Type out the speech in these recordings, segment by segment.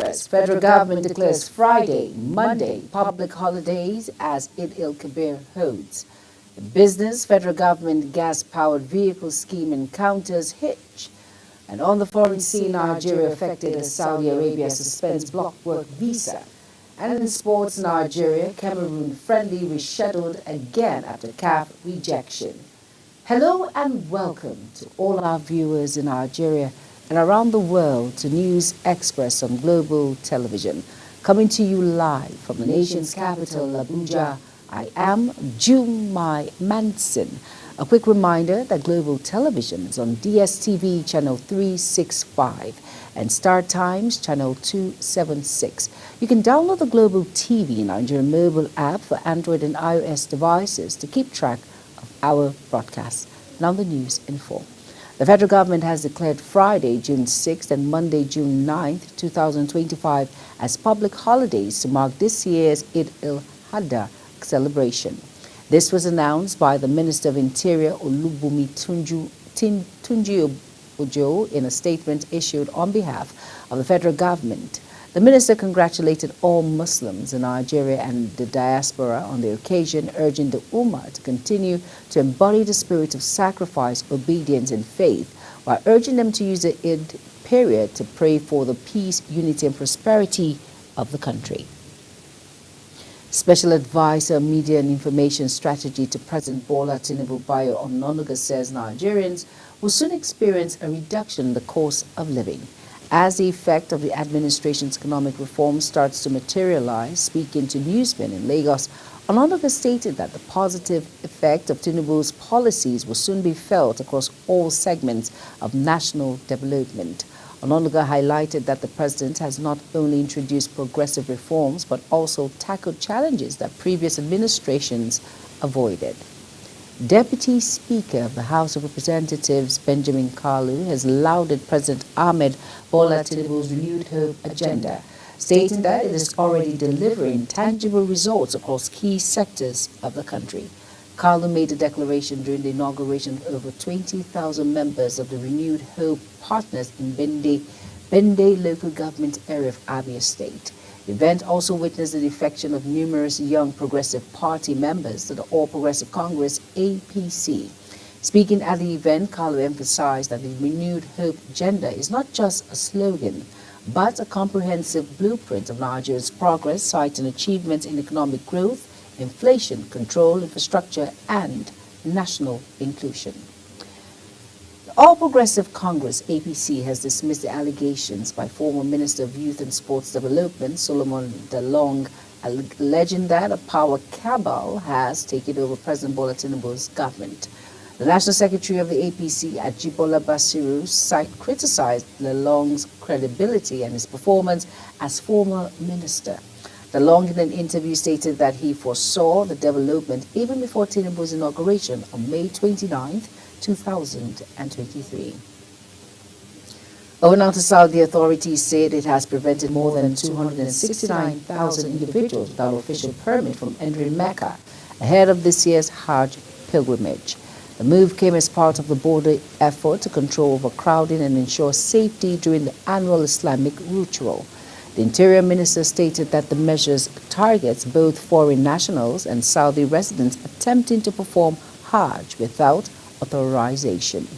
Express. Federal government declares Friday, Monday public holidays as Eid el-Kabir holds. Business, federal government gas-powered vehicle scheme encounters hitch. And on the foreign scene, Nigeria affected as Saudi Arabia suspends block work visa. And in sports, Nigeria, Cameroon friendly rescheduled again after CAF rejection. Hello and welcome to all our viewers in Nigeria and around the world to News Express on Global Television. Coming to you live from the nation's capital, Abuja, I am Jumai Manson. A quick reminder that Global Television is on DSTV channel 365 and Star Times channel 276. You can download the Global TV Nigerian mobile app for Android and iOS devices to keep track of our broadcasts. Now the news in full. The federal government has declared Friday, June 6th and Monday, June 9th, 2025 as public holidays to mark this year's Eid al-Adha celebration. This was announced by the Minister of Interior, Olubunmi Tunji Ojo, in a statement issued on behalf of the federal government. The minister congratulated all Muslims in Nigeria and the diaspora on the occasion, urging the Ummah to continue to embody the spirit of sacrifice, obedience, and faith, while urging them to use the Eid period to pray for the peace, unity, and prosperity of the country. Special Advisor Media and Information Strategy to President Bola Tinubu Bayo Ononuga says Nigerians will soon experience a reduction in the cost of living. As the effect of the administration's economic reform starts to materialize, speaking to newsmen in Lagos, Ononuga stated that the positive effect of Tinubu's policies will soon be felt across all segments of national development. Ononuga highlighted that the president has not only introduced progressive reforms but also tackled challenges that previous administrations avoided. Deputy Speaker of the House of Representatives Benjamin Kalu has lauded President Ahmed Bola Tinubu's renewed hope agenda, stating that it is already delivering tangible results across key sectors of the country. Kalu made a declaration during the inauguration of over 20,000 members of the Renewed Hope Partners in Bende local government area of Abia State. The event also witnessed the defection of numerous young Progressive Party members to the All Progressive Congress, APC. Speaking at the event, Kalu emphasized that the Renewed Hope agenda is not just a slogan, but a comprehensive blueprint of Nigeria's progress, citing achievements in economic growth, inflation control, infrastructure, and national inclusion. The All Progressive Congress, APC, has dismissed the allegations by former Minister of Youth and Sports Development, Solomon Dalong, alleging that a power cabal has taken over President Bola Tinubu's government. The National Secretary of the APC, Ajibola Basiru, criticized Dalong's credibility and his performance as former minister. Dalong, in an interview, stated that he foresaw the development even before Tinubu's inauguration on May 29th, 2023. Over now to Saudi, authorities said it has prevented more than 269,000 individuals without official permit from entering Mecca ahead of this year's Hajj pilgrimage. The move came as part of the border effort to control overcrowding and ensure safety during the annual Islamic ritual. The Interior Minister stated that the measures targets both foreign nationals and Saudi residents attempting to perform Hajj without authorization.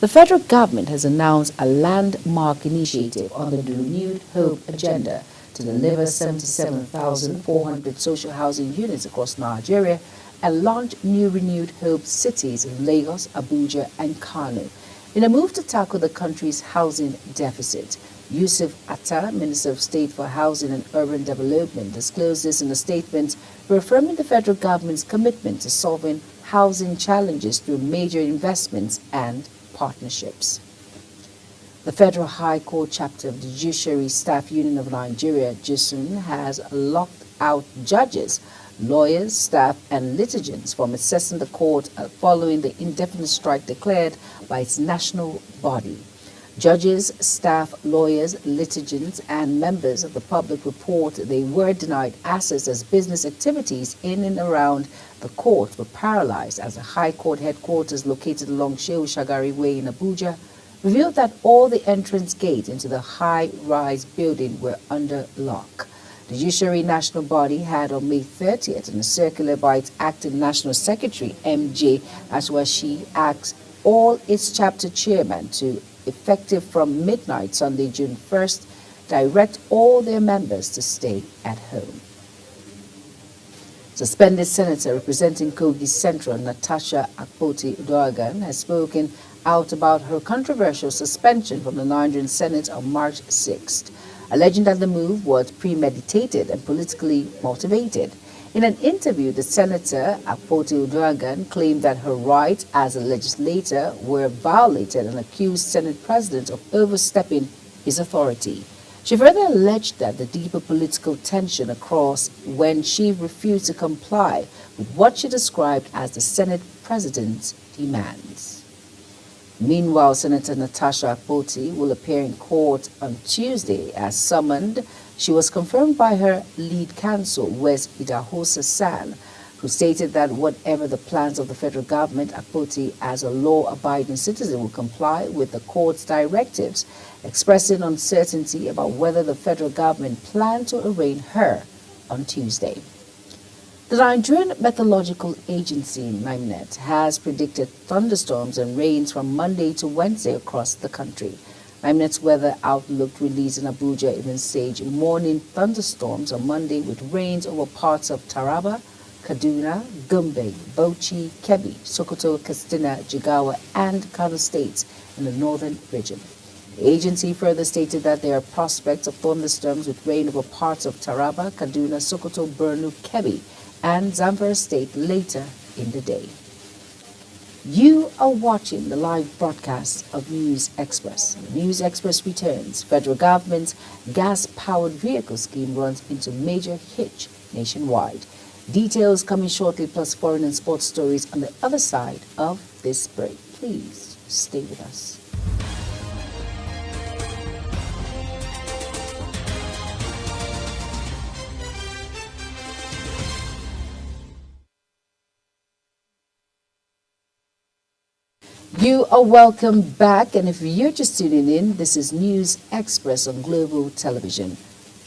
The federal government has announced a landmark initiative under the Renewed Hope agenda to deliver 77,400 social housing units across Nigeria and launch new Renewed Hope cities in Lagos, Abuja, and Kano. In a move to tackle the country's housing deficit, Yusuf Atta, Minister of State for Housing and Urban Development, disclosed this in a statement reaffirming the federal government's commitment to solving housing challenges through major investments and partnerships. The Federal High Court chapter of the Judiciary Staff Union of Nigeria, JUSUN, has locked out judges, lawyers, staff, and litigants from accessing the court following the indefinite strike declared by its national body. Judges, staff, lawyers, litigants, and members of the public report they were denied access as business activities in and around the court were paralyzed as the High Court headquarters located along Shehu Shagari Way in Abuja revealed that all the entrance gates into the high-rise building were under lock. The Judiciary National Body had on May 30th, in a circular by its acting National Secretary, M.J. Aswashi, asked all its chapter chairmen to, effective from midnight Sunday, June 1st, direct all their members to stay at home. Suspended Senator representing Kogi Central, Natasha Akpoti-Uduaghan, has spoken out about her controversial suspension from the Nigerian Senate on March 6th, alleging that the move was premeditated and politically motivated. In an interview, the Senator, Akpoti-Uduaghan, claimed that her rights as a legislator were violated and accused Senate President of overstepping his authority. She further alleged that the deeper political tension across when she refused to comply with what she described as the Senate President's demands. Meanwhile, Senator Natasha Akpoti will appear in court on Tuesday as summoned. She was confirmed by her lead counsel, Wes Idahosa San, who stated that whatever the plans of the federal government, Akpoti, as a law-abiding citizen, will comply with the court's directives, expressing uncertainty about whether the federal government planned to arraign her on Tuesday. The Nigerian Meteorological Agency, NIMET, has predicted thunderstorms and rains from Monday to Wednesday across the country. NIMET's weather outlook released in Abuja even said morning thunderstorms on Monday with rains over parts of Taraba, Kaduna, Gombe, Bauchi, Kebbi, Sokoto, Katsina, Jigawa, and Kano states in the northern region. The agency further stated that there are prospects of thunderstorms with rain over parts of Taraba, Kaduna, Sokoto, Borno, Kebbi, and Zamfara state later in the day. You are watching the live broadcast of News Express. News Express returns. Federal government's gas-powered vehicle scheme runs into major hitch nationwide. Details coming shortly, plus foreign and sports stories on the other side of this break. Please stay with us. You are welcome back, and if you're just tuning in, this is News Express on Global Television.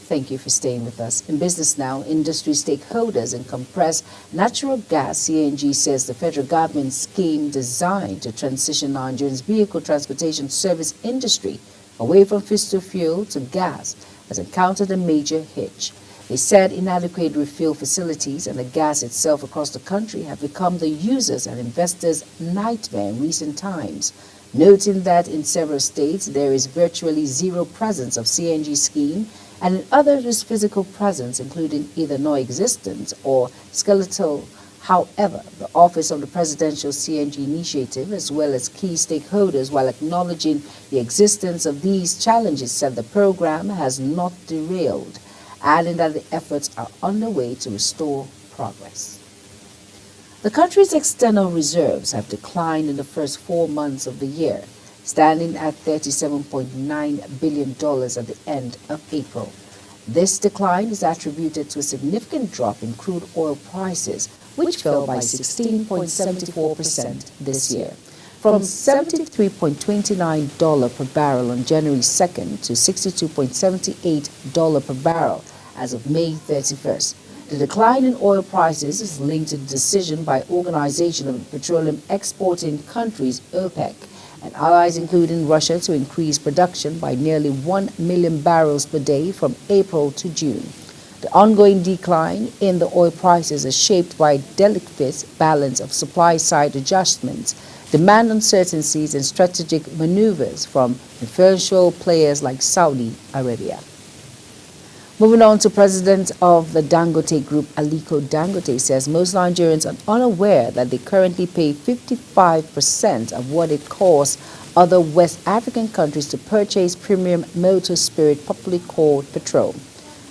Thank you for staying with us. In business now, industry stakeholders in compressed natural gas (CNG) says the federal government scheme designed to transition Nigeria's vehicle transportation service industry away from fossil fuel to gas has encountered a major hitch. They said inadequate refill facilities and the gas itself across the country have become the users' and investors' nightmare in recent times, noting that in several states there is virtually zero presence of CNG scheme, and in others is physical presence, including either non-existent or skeletal. However, the Office of the Presidential CNG Initiative, as well as key stakeholders, while acknowledging the existence of these challenges, said the program has not derailed, adding that the efforts are underway to restore progress. The country's external reserves have declined in the first 4 months of the year, standing at $37.9 billion at the end of April. This decline is attributed to a significant drop in crude oil prices, which fell by 16.74% this year, from $73.29 per barrel on January 2nd to $62.78 per barrel as of May 31st. The decline in oil prices is linked to the decision by Organization of Petroleum Exporting Countries, OPEC, and allies including Russia to increase production by nearly 1 million barrels per day from April to June. The ongoing decline in the oil prices is shaped by a delicate balance of supply-side adjustments, demand uncertainties, and strategic maneuvers from influential players like Saudi Arabia. Moving on to President of the Dangote Group, Aliko Dangote, says most Nigerians are unaware that they currently pay 55% of what it costs other West African countries to purchase premium motor spirit, popularly called petrol.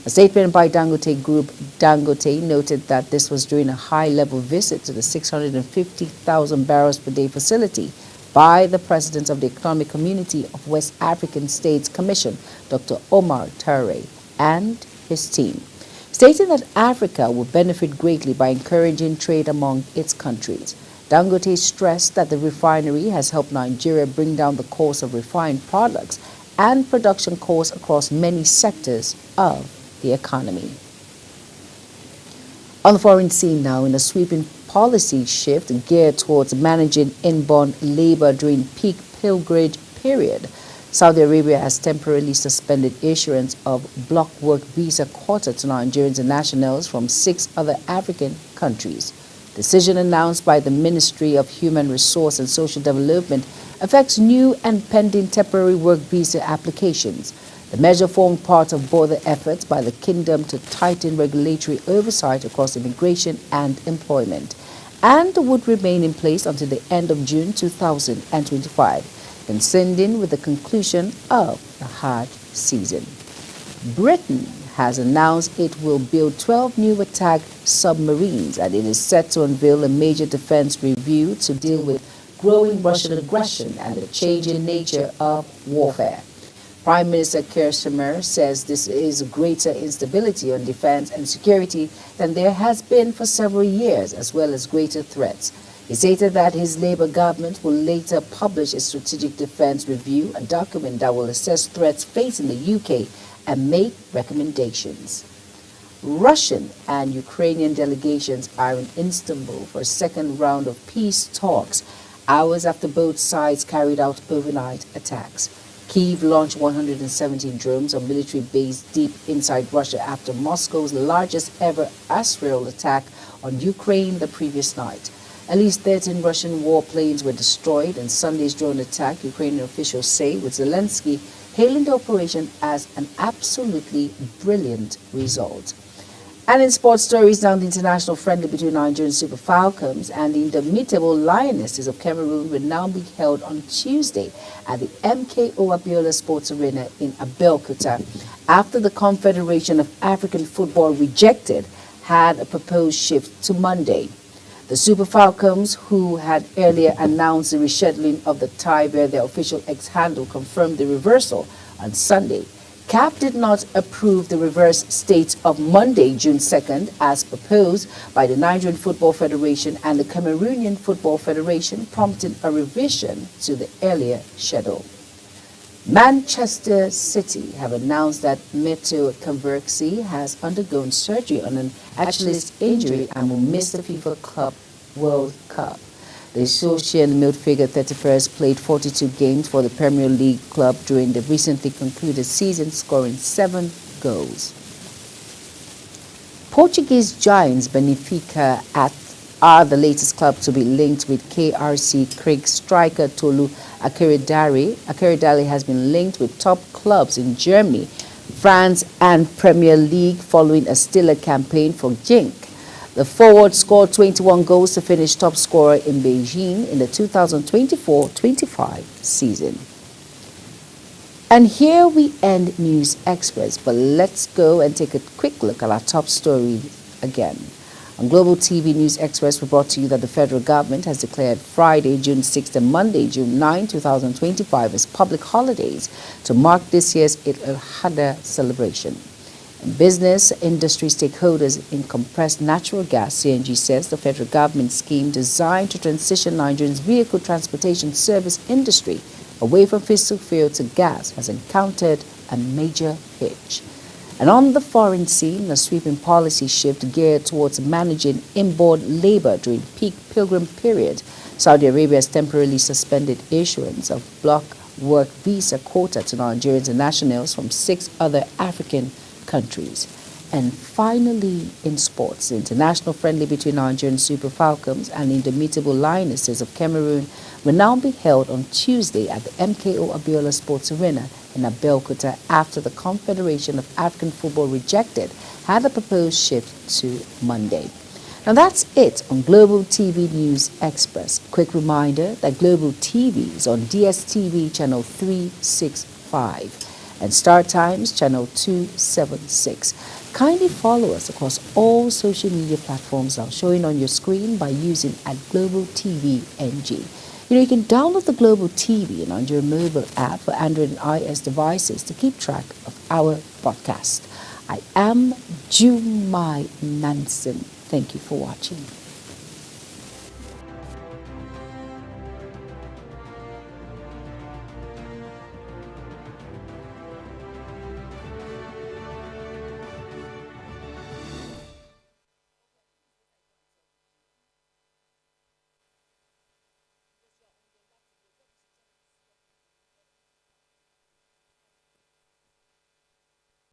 A statement by Dangote Group, Dangote, noted that this was during a high-level visit to the 650,000 barrels per day facility by the President of the Economic Community of West African States Commission, Dr. Omar Traore, and his team, stating that Africa will benefit greatly by encouraging trade among its countries. Dangote stressed that the refinery has helped Nigeria bring down the cost of refined products and production costs across many sectors of the economy. On the foreign scene now, in a sweeping policy shift geared towards managing inbound labor during peak pilgrimage period, Saudi Arabia has temporarily suspended issuance of block work visa quota to Nigerians and nationals from 6 other African countries. Decision announced by the Ministry of Human Resource and Social Development affects new and pending temporary work visa applications. The measure formed part of broader efforts by the kingdom to tighten regulatory oversight across immigration and employment, and would remain in place until the end of June 2025, coinciding with the conclusion of the Hajj season. Britain has announced it will build 12 new attack submarines, and it is set to unveil a major defense review to deal with growing Russian aggression and the changing nature of warfare. Prime Minister Keir Starmer says this is greater instability on defense and security than there has been for several years, as well as greater threats. He stated that his Labour government will later publish a strategic defense review, a document that will assess threats facing the UK and make recommendations. Russian and Ukrainian delegations are in Istanbul for a second round of peace talks, hours after both sides carried out overnight attacks. Kyiv launched 117 drones on military base deep inside Russia after Moscow's largest ever aerial attack on Ukraine the previous night. At least 13 Russian warplanes were destroyed in Sunday's drone attack, Ukrainian officials say, with Zelensky hailing the operation as an absolutely brilliant result. And in sports stories, now the international friendly between Nigerian Super Falcons and the indomitable Lionesses of Cameroon will now be held on Tuesday at the MKO Abiola Sports Arena in Abeokuta, after the Confederation of African Football had a proposed shift to Monday. The Super Falcons, who had earlier announced the rescheduling of the tie via their official X handle, confirmed the reversal on Sunday. CAF did not approve the reverse date of Monday, June 2nd, as proposed by the Nigerian Football Federation and the Cameroonian Football Federation, prompting a revision to the earlier schedule. Manchester City have announced that Matteo Kovacic has undergone surgery on an Achilles injury and will miss the FIFA Club World Cup. The Associan midfielder 31st played 42 games for the Premier League club during the recently concluded season, scoring 7 goals. Portuguese giants Benfica are the latest club to be linked with KRC Craig striker Tolu Akeredare. Akeredare has been linked with top clubs in Germany, France and Premier League following a stellar campaign for Genk. The forward scored 21 goals to finish top scorer in Beijing in the 2024-25 season. And here we end News Express, but let's go and take a quick look at our top story again. On Global TV News Express, we brought to you that the federal government has declared Friday, June 6th and Monday, June 9, 2025 as public holidays to mark this year's Eid al-Adha celebration. Business industry stakeholders in compressed natural gas (CNG) says the federal government scheme designed to transition Nigeria's vehicle transportation service industry away from fossil fuel to gas has encountered a major hitch. And on the foreign scene, a sweeping policy shift geared towards managing inbound labor during peak pilgrim period, Saudi Arabia has temporarily suspended issuance of block work visa quota to Nigerians and nationals from 6 other African countries. And finally, in sports, the international friendly between Nigerian Super Falcons and the indomitable Lionesses of Cameroon will now be held on Tuesday at the MKO Abiola Sports Arena in Abeokuta after the Confederation of African Football had a proposed shift to Monday. Now that's it on Global TV News Express. Quick reminder that Global TV is on DSTV channel 365 and Star Times channel 276. Kindly follow us across all social media platforms now showing on your screen by using @Global TV NG. You can download the Global TV and on your mobile app for Android and iOS devices to keep track of our podcast. I am Jumai Nansen. Thank you for watching.